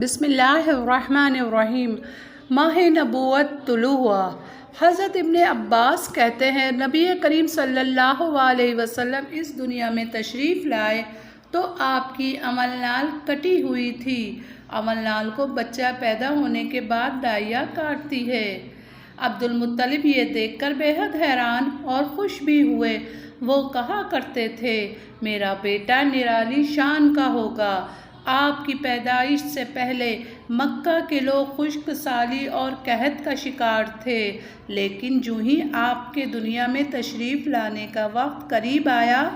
بسم اللہ الرحمن الرحیم۔ ماہ نبوت طلوع ہوا۔ حضرت ابن عباس کہتے ہیں نبی کریم صلی اللہ علیہ وسلم اس دنیا میں تشریف لائے تو آپ کی عمل نال کٹی ہوئی تھی۔ عمل نال کو بچہ پیدا ہونے کے بعد دائیا کاٹتی ہے۔ عبد المطلب یہ دیکھ کر بے حد حیران اور خوش بھی ہوئے۔ وہ کہا کرتے تھے میرا بیٹا نرالی شان کا ہوگا۔ آپ کی پیدائش سے پہلے مکہ کے لوگ خشک سالی اور قحط کا شکار تھے، لیکن جو ہی آپ کے دنیا میں تشریف لانے کا وقت قریب آیا،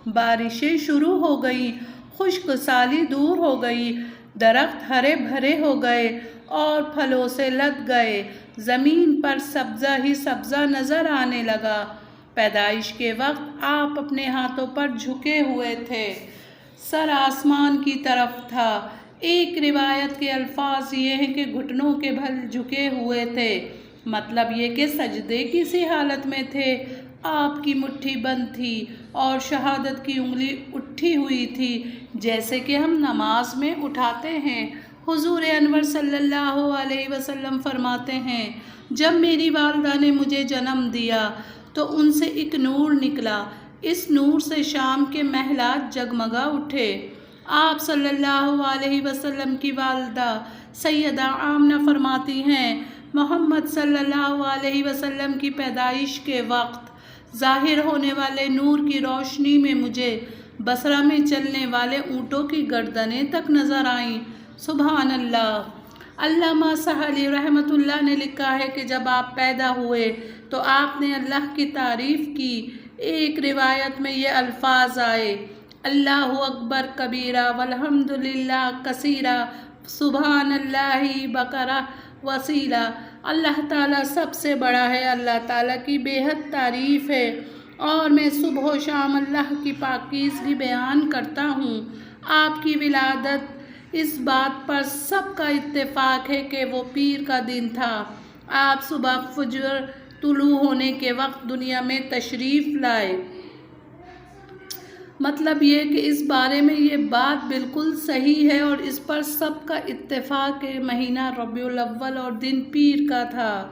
بارشیں شروع ہو گئیں، خشک سالی دور ہو گئی، درخت ہرے بھرے ہو گئے اور پھلوں سے لد گئے، زمین پر سبزہ ہی سبزہ نظر آنے لگا۔ پیدائش کے وقت آپ اپنے ہاتھوں پر جھکے ہوئے تھے، سر آسمان کی طرف تھا۔ ایک روایت کے الفاظ یہ ہیں کہ گھٹنوں کے بھل جھکے ہوئے تھے، مطلب یہ کہ سجدے کی سی حالت میں تھے۔ آپ کی مٹھی بند تھی اور شہادت کی انگلی اٹھی ہوئی تھی، جیسے کہ ہم نماز میں اٹھاتے ہیں۔ حضور انور صلی اللہ علیہ وسلم فرماتے ہیں جب میری والدہ نے مجھے جنم دیا تو ان سے ایک نور نکلا، اس نور سے شام کے محلات جگمگا اٹھے۔ آپ صلی اللہ علیہ وسلم کی والدہ سیدہ آمنہ فرماتی ہیں محمد صلی اللہ علیہ وسلم کی پیدائش کے وقت ظاہر ہونے والے نور کی روشنی میں مجھے بصرہ میں چلنے والے اونٹوں کی گردنیں تک نظر آئیں۔ سبحان اللہ۔ علامہ سہلی رحمۃ اللہ نے لکھا ہے کہ جب آپ پیدا ہوئے تو آپ نے اللہ کی تعریف کی۔ ایک روایت میں یہ الفاظ آئے اللہ اکبر کبیرہ والحمد للہ کثیرہ سبحان اللہ بکرہ وسیلہ۔ اللہ تعالیٰ سب سے بڑا ہے، اللہ تعالیٰ کی بے حد تعریف ہے اور میں صبح و شام اللہ کی پاکیزگی بیان کرتا ہوں۔ آپ کی ولادت اس بات پر سب کا اتفاق ہے کہ وہ پیر کا دن تھا۔ آپ صبح فجر طلوع ہونے کے وقت دنیا میں تشریف لائے۔ مطلب یہ کہ اس بارے میں یہ بات بالکل صحیح ہے اور اس پر سب کا اتفاق ہے۔ مہینہ ربیع الاول اور دن پیر کا تھا۔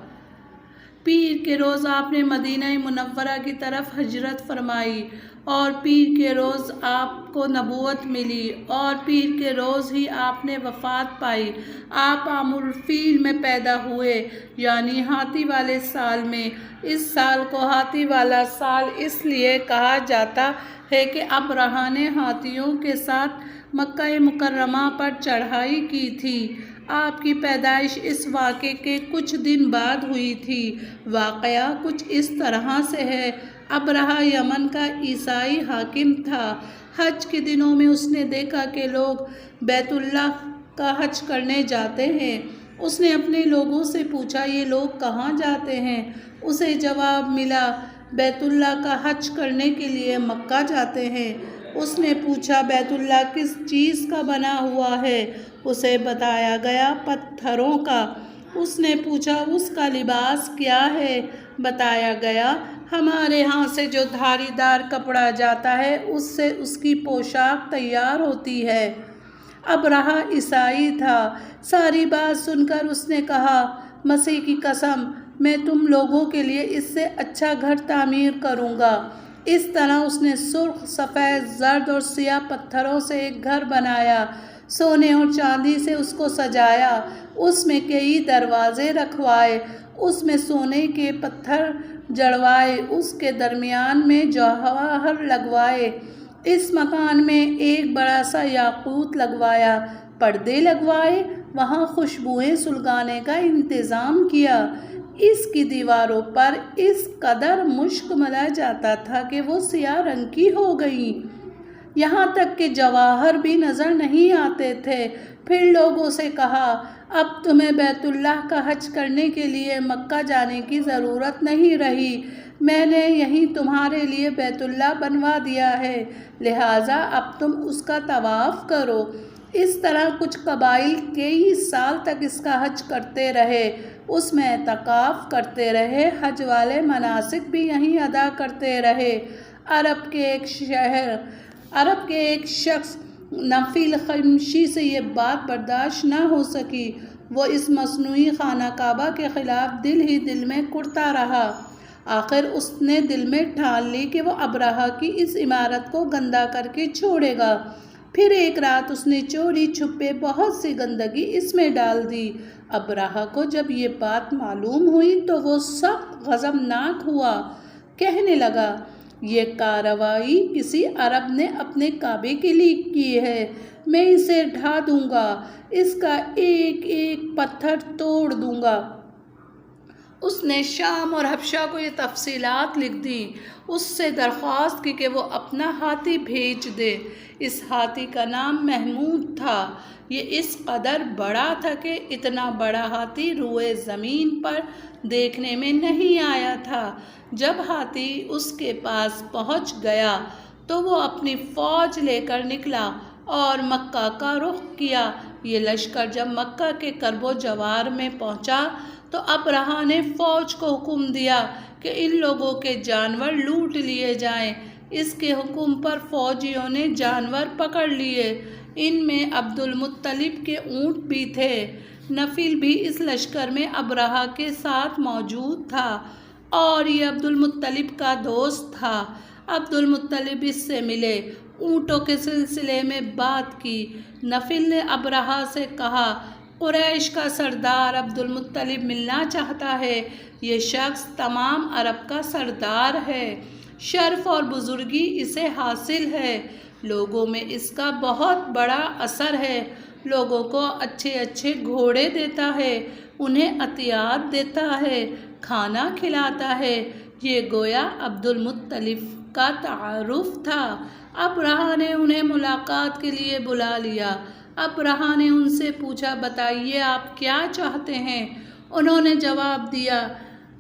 پیر کے روز آپ نے مدینہ منورہ کی طرف ہجرت فرمائی اور پیر کے روز آپ کو نبوت ملی اور پیر کے روز ہی آپ نے وفات پائی۔ آپ عام الفیل میں پیدا ہوئے، یعنی ہاتھی والے سال میں۔ اس سال کو ہاتھی والا سال اس لیے کہا جاتا ہے کہ ابرہہ نے ہاتھیوں کے ساتھ مکہ مکرمہ پر چڑھائی کی تھی۔ آپ کی پیدائش اس واقعے کے کچھ دن بعد ہوئی تھی۔ واقعہ کچھ اس طرح سے ہے۔ ابرہہ یمن کا عیسائی حاکم تھا۔ حج کے دنوں میں اس نے دیکھا کہ لوگ بیت اللہ کا حج کرنے جاتے ہیں۔ اس نے اپنے لوگوں سے پوچھا یہ لوگ کہاں جاتے ہیں؟ اسے جواب ملا بیت اللہ کا حج کرنے کے لیے مکہ جاتے ہیں۔ اس نے پوچھا بیت اللہ کس چیز کا بنا ہوا ہے؟ اسے بتایا گیا پتھروں کا۔ اس نے پوچھا اس کا لباس کیا ہے؟ بتایا گیا ہمارے ہاں سے جو دھاری دار کپڑا جاتا ہے اس سے اس کی پوشاک تیار ہوتی ہے۔ ابرہہ عیسائی تھا۔ ساری بات سن کر اس نے کہا مسیح کی قسم میں تم لوگوں کے لیے اس سے اچھا گھر تعمیر کروں گا۔ اس طرح اس نے سرخ، سفید، زرد اور سیاہ پتھروں سے ایک گھر بنایا، سونے اور چاندی سے اس کو سجایا، اس میں کئی دروازے رکھوائے، اس میں سونے کے پتھر جڑوائے، اس کے درمیان میں جواہر لگوائے، اس مکان میں ایک بڑا سا یاقوت لگوایا، پردے لگوائے، وہاں خوشبوئیں سلگانے کا انتظام کیا۔ اس کی دیواروں پر اس قدر مشک ملا جاتا تھا کہ وہ سیاہ رنگ کی ہو گئیں، یہاں تک کہ جواہر بھی نظر نہیں آتے تھے۔ پھر لوگوں سے کہا اب تمہیں بیت اللہ کا حج کرنے کے لیے مکہ جانے کی ضرورت نہیں رہی، میں نے یہیں تمہارے لیے بیت اللہ بنوا دیا ہے، لہٰذا اب تم اس کا طواف کرو۔ اس طرح کچھ قبائل کئی سال تک اس کا حج کرتے رہے، اس میں اعتکاف کرتے رہے، حج والے مناسک بھی یہیں ادا کرتے رہے۔ عرب کے ایک شخص نفیل خمشی سے یہ بات برداشت نہ ہو سکی۔ وہ اس مصنوعی خانہ کعبہ کے خلاف دل ہی دل میں کرتا رہا۔ آخر اس نے دل میں ٹھان لی کہ وہ ابرہہ کی اس عمارت کو گندا کر کے چھوڑے گا۔ پھر ایک رات اس نے چوری چھپے بہت سی گندگی اس میں ڈال دی۔ ابرہہ کو جب یہ بات معلوم ہوئی تو وہ سخت غضبناک ہوا۔ کہنے لگا، یہ کارروائی کسی عرب نے اپنے کعبے کے لیے کی ہے۔ میں اسے ڈھا دوں گا، اس کا ایک ایک پتھر توڑ دوں گا۔ اس نے شام اور حبشہ کو یہ تفصیلات لکھ دیں۔ اس سے درخواست کی کہ وہ اپنا ہاتھی بھیج دے۔ اس ہاتھی کا نام محمود تھا۔ یہ اس قدر بڑا تھا کہ اتنا بڑا ہاتھی روئے زمین پر دیکھنے میں نہیں آیا تھا۔ جب ہاتھی اس کے پاس پہنچ گیا تو وہ اپنی فوج لے کر نکلا اور مکہ کا رخ کیا۔ یہ لشکر جب مکہ کے کرب و جوار میں پہنچا تو ابرہہ نے فوج کو حکم دیا کہ ان لوگوں کے جانور لوٹ لیے جائیں۔ اس کے حکم پر فوجیوں نے جانور پکڑ لیے۔ ان میں عبد المطلب کے اونٹ بھی تھے۔ نفیل بھی اس لشکر میں ابرہہ کے ساتھ موجود تھا اور یہ عبد المطلب کا دوست تھا۔ عبد المطلب اس سے ملے، اونٹوں کے سلسلے میں بات کی۔ نفیل نے ابرہہ سے کہا، قریش کا سردار عبد المطلب ملنا چاہتا ہے۔ یہ شخص تمام عرب کا سردار ہے۔ شرف اور بزرگی اسے حاصل ہے۔ لوگوں میں اس کا بہت بڑا اثر ہے۔ لوگوں کو اچھے اچھے گھوڑے دیتا ہے، انہیں عطیات دیتا ہے، کھانا کھلاتا ہے۔ یہ گویا عبد المطلب کا تعارف تھا۔ ابرہہ نے انہیں ملاقات کے لیے بلا لیا۔ ابرہہ نے ان سے پوچھا، بتائیے آپ کیا چاہتے ہیں؟ انہوں نے جواب دیا،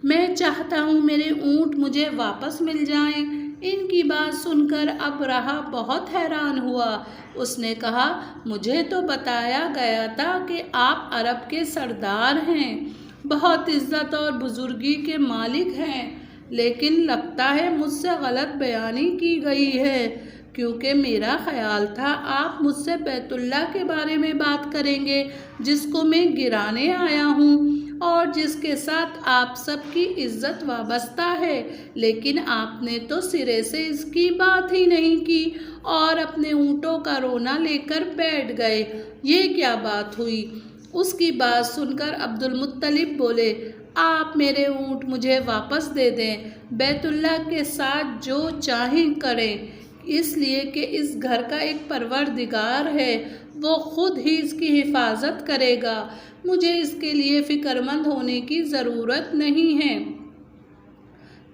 میں چاہتا ہوں میرے اونٹ مجھے واپس مل جائیں۔ ان کی بات سن کر ابرہہ بہت حیران ہوا۔ اس نے کہا، مجھے تو بتایا گیا تھا کہ آپ عرب کے سردار ہیں، بہت عزت اور بزرگی کے مالک ہیں، لیکن لگتا ہے مجھ سے غلط بیانی کی گئی ہے، کیونکہ میرا خیال تھا آپ مجھ سے بیت اللہ کے بارے میں بات کریں گے، جس کو میں گرانے آیا ہوں اور جس کے ساتھ آپ سب کی عزت وابستہ ہے، لیکن آپ نے تو سرے سے اس کی بات ہی نہیں کی اور اپنے اونٹوں کا رونا لے کر بیٹھ گئے۔ یہ کیا بات ہوئی؟ اس کی بات سن کر عبد المطلب بولے، آپ میرے اونٹ مجھے واپس دے دیں، بیت اللہ کے ساتھ جو چاہیں کریں، اس لیے کہ اس گھر کا ایک پروردگار ہے، وہ خود ہی اس کی حفاظت کرے گا، مجھے اس کے لیے فکر مند ہونے کی ضرورت نہیں ہے۔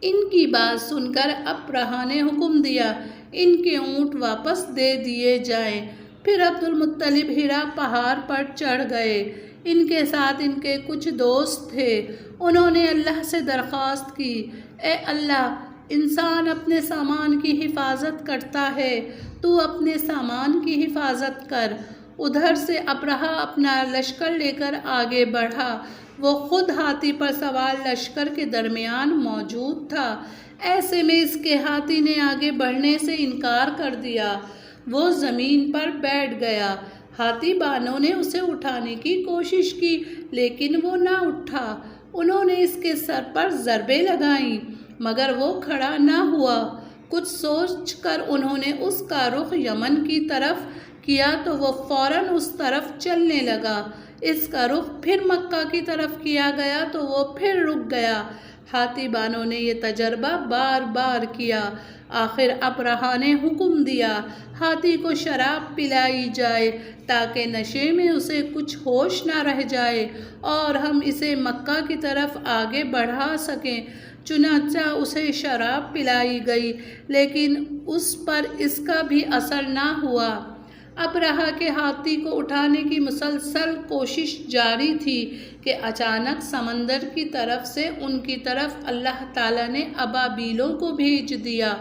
ان کی بات سن کر ابرہہ نے حکم دیا، ان کے اونٹ واپس دے دیے جائیں۔ پھر عبد المطلب ہرا پہاڑ پر چڑھ گئے۔ ان کے ساتھ ان کے کچھ دوست تھے۔ انہوں نے اللہ سے درخواست کی، اے اللہ، انسان اپنے سامان کی حفاظت کرتا ہے، تو اپنے سامان کی حفاظت کر۔ ادھر سے ابرہہ اپنا لشکر لے کر آگے بڑھا۔ وہ خود ہاتھی پر سوار لشکر کے درمیان موجود تھا۔ ایسے میں اس کے ہاتھی نے آگے بڑھنے سے انکار کر دیا۔ وہ زمین پر بیٹھ گیا۔ ہاتھی بانوں نے اسے اٹھانے کی کوشش کی، لیکن وہ نہ اٹھا۔ انہوں نے اس کے سر پر ضربیں لگائیں، مگر وہ کھڑا نہ ہوا۔ کچھ سوچ کر انہوں نے اس کا رخ یمن کی طرف کیا تو وہ فوراً اس طرف چلنے لگا۔ اس کا رخ پھر مکہ کی طرف کیا گیا تو وہ پھر رک گیا۔ ہاتھی بانوں نے یہ تجربہ بار بار کیا۔ آخر ابرہہ نے حکم دیا، ہاتھی کو شراب پلائی جائے تاکہ نشے میں اسے کچھ ہوش نہ رہ جائے اور ہم اسے مکہ کی طرف آگے بڑھا سکیں۔ چنانچہ اسے شراب پلائی گئی، لیکن اس پر اس کا بھی اثر نہ ہوا۔ ابرہہ کے ہاتھی کو اٹھانے کی مسلسل کوشش جاری تھی کہ اچانک سمندر کی طرف سے ان کی طرف اللہ تعالیٰ نے ابابیلوں کو بھیج دیا۔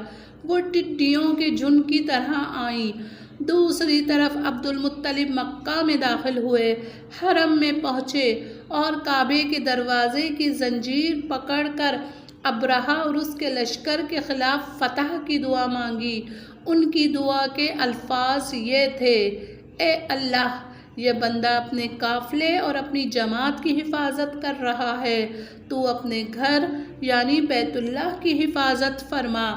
وہ ٹڈیوں کے جھنڈ کی طرح آئیں۔ دوسری طرف عبد المطلب مکہ میں داخل ہوئے، حرم میں پہنچے اور کعبے کے دروازے کی زنجیر پکڑ کر ابرہہ اور اس کے لشکر کے خلاف فتح کی دعا مانگی ان کی دعا کے الفاظ یہ تھے: اے اللہ، یہ بندہ اپنے قافلے اور اپنی جماعت کی حفاظت کر رہا ہے، تو اپنے گھر یعنی بیت اللہ کی حفاظت فرما۔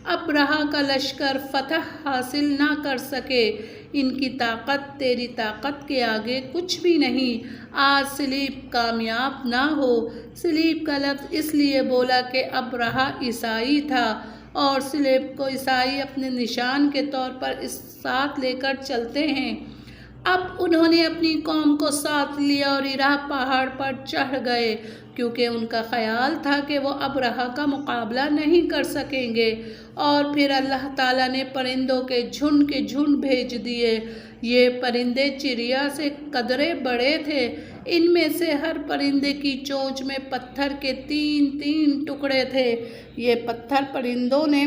ابرہہ کا لشکر فتح حاصل نہ کر سکے، ان کی طاقت تیری طاقت کے آگے کچھ بھی نہیں۔ آج سلیب کامیاب نہ ہو۔ سلیب کا لفظ اس لیے بولا کہ ابرہہ عیسائی تھا، اور سلیب کو عیسائی اپنے نشان کے طور پر اس ساتھ لے کر چلتے ہیں۔ اب انہوں نے اپنی قوم کو ساتھ لیا اور ہیرا پہاڑ پر چڑھ گئے، کیونکہ ان کا خیال تھا کہ وہ ابرہہ کا مقابلہ نہیں کر سکیں گے۔ اور پھر اللہ تعالیٰ نے پرندوں کے جھنڈ بھیج دیے۔ یہ پرندے چڑیا سے قدرے بڑے تھے۔ ان میں سے ہر پرندے کی چونچ میں پتھر کے 3 ٹکڑے تھے۔ یہ پتھر پرندوں نے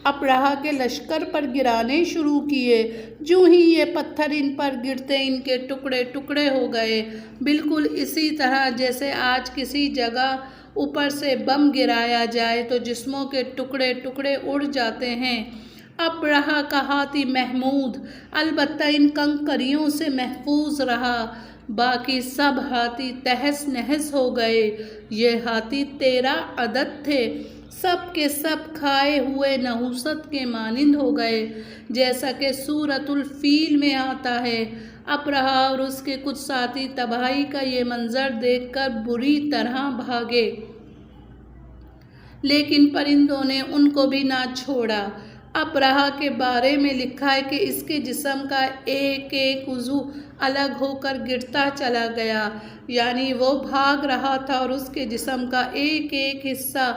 ابرہہ کے لشکر پر گرانے شروع کیے۔ جو ہی یہ پتھر ان پر گرتے ان کے ٹکڑے ٹکڑے ہو گئے، بالکل اسی طرح جیسے آج کسی جگہ اوپر سے بم گرایا جائے تو جسموں کے ٹکڑے ٹکڑے اڑ جاتے ہیں۔ ابرہہ کا ہاتھی محمود البتہ ان کنکریوں سے محفوظ رہا، باقی سب ہاتھی تہس نہس ہو گئے۔ یہ ہاتھی 13 عدد تھے، سب کے سب کھائے ہوئے نحوست کے مانند ہو گئے، جیسا کہ سورۃ الفیل میں آتا ہے۔ ابرہہ اور اس کے کچھ ساتھی تباہی کا یہ منظر دیکھ کر بری طرح بھاگے، لیکن پرندوں نے ان کو بھی نہ چھوڑا۔ ابرہہ کے بارے میں لکھا ہے کہ اس کے جسم کا ایک عضو الگ ہو کر گرتا چلا گیا، یعنی وہ بھاگ رہا تھا اور اس کے جسم کا ایک حصہ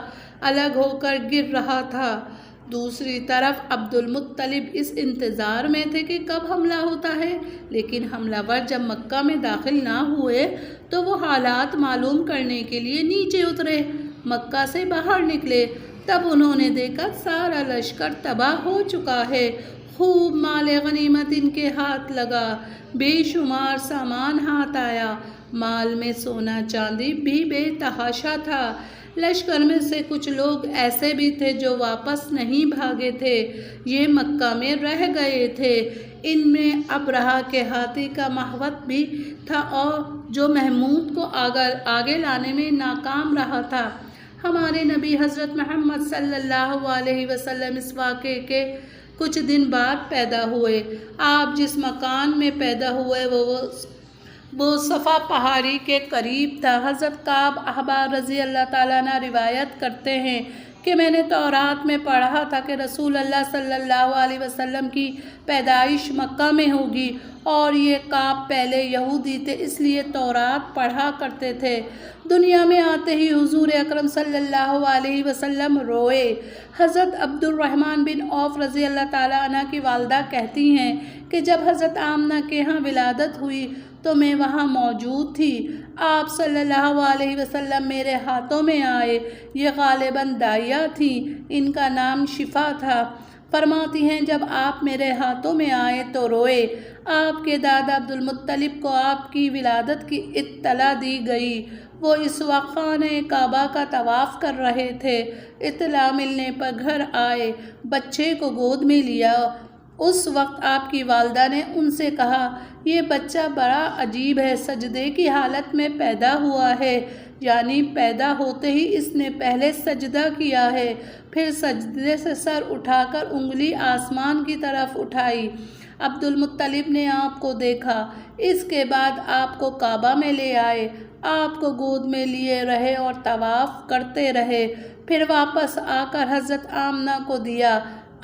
الگ ہو کر گر رہا تھا۔ دوسری طرف عبد المطلب اس انتظار میں تھے کہ کب حملہ ہوتا ہے، لیکن حملہ ور جب مکہ میں داخل نہ ہوئے تو وہ حالات معلوم کرنے کے لیے نیچے اترے، مکہ سے باہر نکلے۔ تب انہوں نے دیکھا سارا لشکر تباہ ہو چکا ہے، خوب مال غنیمت ان کے ہاتھ لگا، بے شمار سامان ہاتھ آیا، مال میں سونا چاندی بھی بے تحاشا تھا۔ لشکر میں سے کچھ لوگ ایسے بھی تھے جو واپس نہیں بھاگے تھے، یہ مکہ میں رہ گئے تھے۔ ان میں ابرہہ کے ہاتھی کا محوت بھی تھا، اور جو محمود کو آگے لانے میں ناکام رہا تھا۔ ہمارے نبی حضرت محمد صلی اللہ علیہ وسلم اس واقعے کے کچھ دن بعد پیدا ہوئے۔ آپ جس مکان میں پیدا ہوئے وہ صفا پہاڑی کے قریب تھا۔ حضرت کعب احبار رضی اللہ تعالیٰ عنہ روایت کرتے ہیں کہ میں نے تورات میں پڑھا تھا کہ رسول اللہ صلی اللہ علیہ وسلم کی پیدائش مکہ میں ہوگی، اور یہ کعب پہلے یہودی تھے، اس لیے تورات پڑھا کرتے تھے۔ دنیا میں آتے ہی حضور اکرم صلی اللہ علیہ وسلم روئے۔ حضرت عبد الرحمن بن عوف رضی اللہ تعالیٰ عنہ کی والدہ کہتی ہیں کہ جب حضرت آمنہ کے ہاں ولادت ہوئی تو میں وہاں موجود تھی۔ آپ صلی اللہ علیہ وسلم میرے ہاتھوں میں آئے، یہ غالباً دائیہ تھی، ان کا نام شفا تھا۔ فرماتی ہیں جب آپ میرے ہاتھوں میں آئے تو روئے۔ آپ کے دادا عبد المطلب کو آپ کی ولادت کی اطلاع دی گئی، وہ اس وقت خانہ کعبہ کا طواف کر رہے تھے۔ اطلاع ملنے پر گھر آئے، بچے کو گود میں لیا۔ اس وقت آپ کی والدہ نے ان سے کہا، یہ بچہ بڑا عجیب ہے، سجدے کی حالت میں پیدا ہوا ہے، یعنی پیدا ہوتے ہی اس نے پہلے سجدہ کیا ہے، پھر سجدے سے سر اٹھا کر انگلی آسمان کی طرف اٹھائی۔ عبد المطلب نے آپ کو دیکھا، اس کے بعد آپ کو کعبہ میں لے آئے، آپ کو گود میں لیے رہے اور طواف کرتے رہے، پھر واپس آ کر حضرت آمنہ کو دیا۔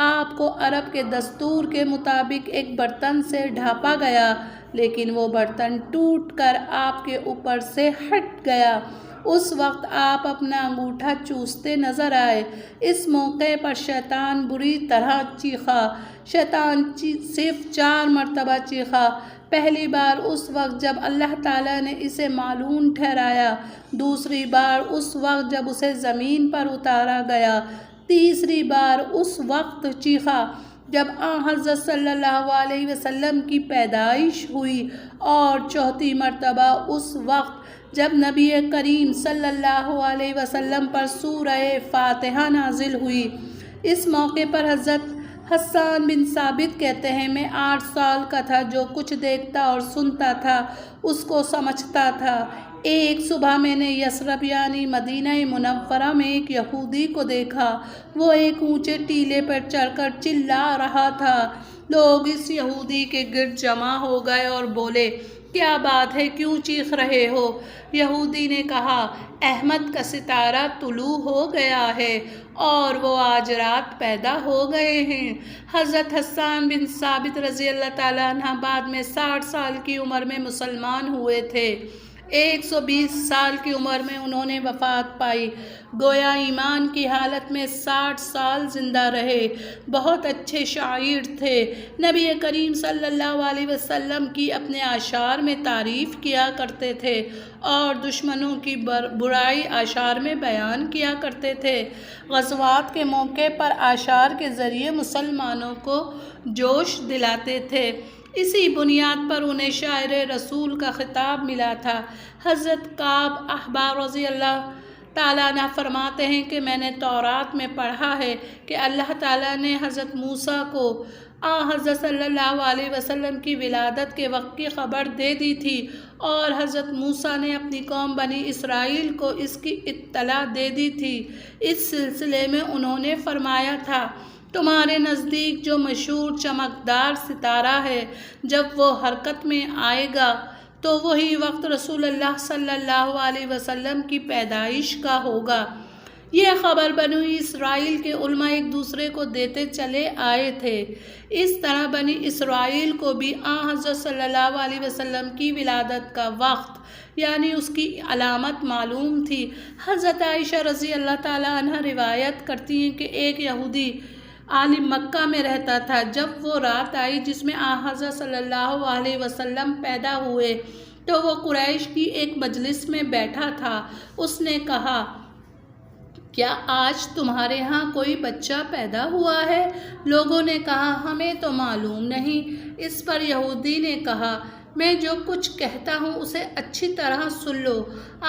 آپ کو عرب کے دستور کے مطابق ایک برتن سے ڈھانپا گیا، لیکن وہ برتن ٹوٹ کر آپ کے اوپر سے ہٹ گیا۔ اس وقت آپ اپنا انگوٹھا چوستے نظر آئے۔ اس موقع پر شیطان بری طرح چیخا۔ شیطان صرف 4 مرتبہ چیخا۔ پہلی بار اس وقت جب اللہ تعالیٰ نے اسے مالعون ٹھہرایا، دوسری بار اس وقت جب اسے زمین پر اتارا گیا، تیسری بار اس وقت چیخا جب حضرت صلی اللہ علیہ وسلم کی پیدائش ہوئی، اور چوتھی مرتبہ اس وقت جب نبی کریم صلی اللہ علیہ وسلم پر سورہ فاتحہ نازل ہوئی۔ اس موقع پر حضرت حسان بن ثابت کہتے ہیں میں 8 سال کا تھا، جو کچھ دیکھتا اور سنتا تھا اس کو سمجھتا تھا۔ ایک صبح میں نے یثرب یعنی مدینہ منورہ میں ایک یہودی کو دیکھا۔ وہ ایک اونچے ٹیلے پر چڑھ کر چلا رہا تھا۔ لوگ اس یہودی کے گرد جمع ہو گئے اور بولے، کیا بات ہے، کیوں چیخ رہے ہو؟ یہودی نے کہا، احمد کا ستارہ طلوع ہو گیا ہے اور وہ آج رات پیدا ہو گئے ہیں۔ حضرت حسان بن ثابت رضی اللہ تعالیٰ عنہ بعد میں 60 سال کی عمر میں مسلمان ہوئے تھے۔ 120 سال کی عمر میں انہوں نے وفات پائی، گویا ایمان کی حالت میں 60 سال زندہ رہے۔ بہت اچھے شاعر تھے۔ نبی کریم صلی اللہ علیہ وسلم کی اپنے اشعار میں تعریف کیا کرتے تھے اور دشمنوں کی برائی اشعار میں بیان کیا کرتے تھے۔ غزوات کے موقع پر اشعار کے ذریعے مسلمانوں کو جوش دلاتے تھے۔ اسی بنیاد پر انہیں شاعر رسول کا خطاب ملا تھا۔ حضرت کعب احبار رضی اللہ تعالیٰ عنہ فرماتے ہیں کہ میں نے تورات میں پڑھا ہے کہ اللہ تعالیٰ نے حضرت موسیٰ کو حضرت صلی اللہ علیہ وسلم کی ولادت کے وقت کی خبر دے دی تھی، اور حضرت موسیٰ نے اپنی قوم بنی اسرائیل کو اس کی اطلاع دے دی تھی۔ اس سلسلے میں انہوں نے فرمایا تھا، تمہارے نزدیک جو مشہور چمکدار ستارہ ہے، جب وہ حرکت میں آئے گا تو وہی وقت رسول اللہ صلی اللہ علیہ وسلم کی پیدائش کا ہوگا۔ یہ خبر بنی اسرائیل کے علماء ایک دوسرے کو دیتے چلے آئے تھے۔ اس طرح بنی اسرائیل کو بھی حضرت صلی اللہ علیہ وسلم کی ولادت کا وقت یعنی اس کی علامت معلوم تھی۔ حضرت عائشہ رضی اللہ تعالیٰ عنہ روایت کرتی ہیں کہ ایک یہودی عالم مکہ میں رہتا تھا۔ جب وہ رات آئی جس میں حضرت صلی اللہ علیہ وسلم پیدا ہوئے تو وہ قریش کی ایک مجلس میں بیٹھا تھا۔ اس نے کہا، کیا آج تمہارے ہاں کوئی بچہ پیدا ہوا ہے؟ لوگوں نے کہا، ہمیں تو معلوم نہیں۔ اس پر یہودی نے کہا، میں جو کچھ کہتا ہوں اسے اچھی طرح سن لو۔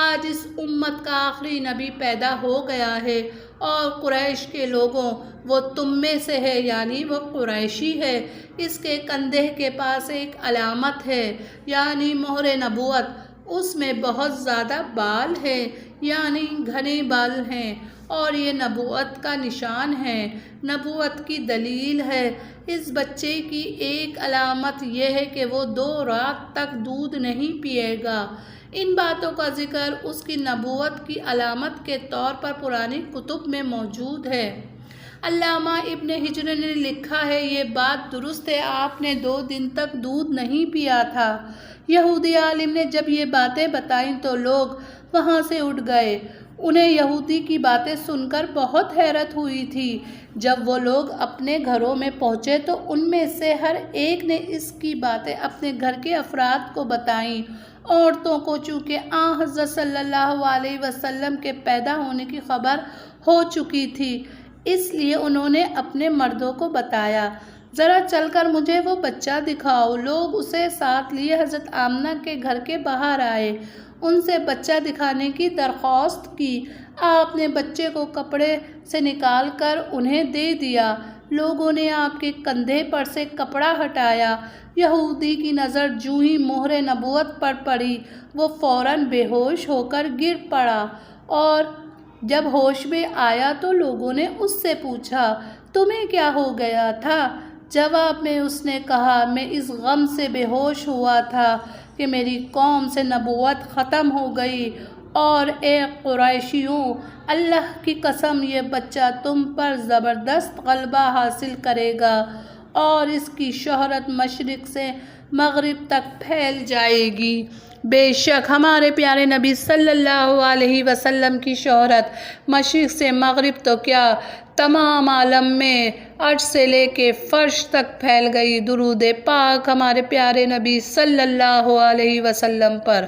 آج اس امت کا آخری نبی پیدا ہو گیا ہے، اور قریش کے لوگوں، وہ تم میں سے ہے یعنی وہ قریشی ہے۔ اس کے کندھے کے پاس ایک علامت ہے یعنی مہر نبوت۔ اس میں بہت زیادہ بال ہیں یعنی گھنے بال ہیں، اور یہ نبوت کا نشان ہے، نبوت کی دلیل ہے۔ اس بچے کی ایک علامت یہ ہے کہ وہ 2 رات تک دودھ نہیں پیے گا۔ ان باتوں کا ذکر اس کی نبوت کی علامت کے طور پر پرانی کتب میں موجود ہے۔ علامہ ابن حجر نے لکھا ہے، یہ بات درست ہے، آپ نے 2 دن تک دودھ نہیں پیا تھا۔ یہودی عالم نے جب یہ باتیں بتائیں تو لوگ وہاں سے اٹھ گئے۔ انہیں یہودی کی باتیں سن کر بہت حیرت ہوئی تھی۔ جب وہ لوگ اپنے گھروں میں پہنچے تو ان میں سے ہر ایک نے اس کی باتیں اپنے گھر کے افراد کو بتائیں۔ عورتوں کو چونکہ حضرت صلی اللہ علیہ وسلم کے پیدا ہونے کی خبر ہو چکی تھی، اس لیے انہوں نے اپنے مردوں کو بتایا، ذرا چل کر مجھے وہ بچہ دکھاؤ۔ لوگ اسے ساتھ لیے حضرت آمنہ کے گھر کے باہر آئے، ان سے بچہ دکھانے کی درخواست کی۔ آپ نے بچے کو کپڑے سے نکال کر انہیں دے دیا۔ لوگوں نے آپ کے کندھے پر سے کپڑا ہٹایا۔ یہودی کی نظر جوں ہی مہر نبوت پر پڑی، وہ فوراً بے ہوش ہو کر گر پڑا، اور جب ہوش میں آیا تو لوگوں نے اس سے پوچھا، تمہیں کیا ہو گیا تھا؟ جواب میں اس نے کہا، میں اس غم سے بے ہوش ہوا تھا کہ میری قوم سے نبوت ختم ہو گئی، اور اے قریشیوں، اللہ کی قسم یہ بچہ تم پر زبردست غلبہ حاصل کرے گا، اور اس کی شہرت مشرق سے مغرب تک پھیل جائے گی۔ بے شک ہمارے پیارے نبی صلی اللہ علیہ وسلم کی شہرت مشرق سے مغرب تو کیا تمام عالم میں عرش سے لے کے فرش تک پھیل گئی۔ درود پاک ہمارے پیارے نبی صلی اللہ علیہ وسلم پر۔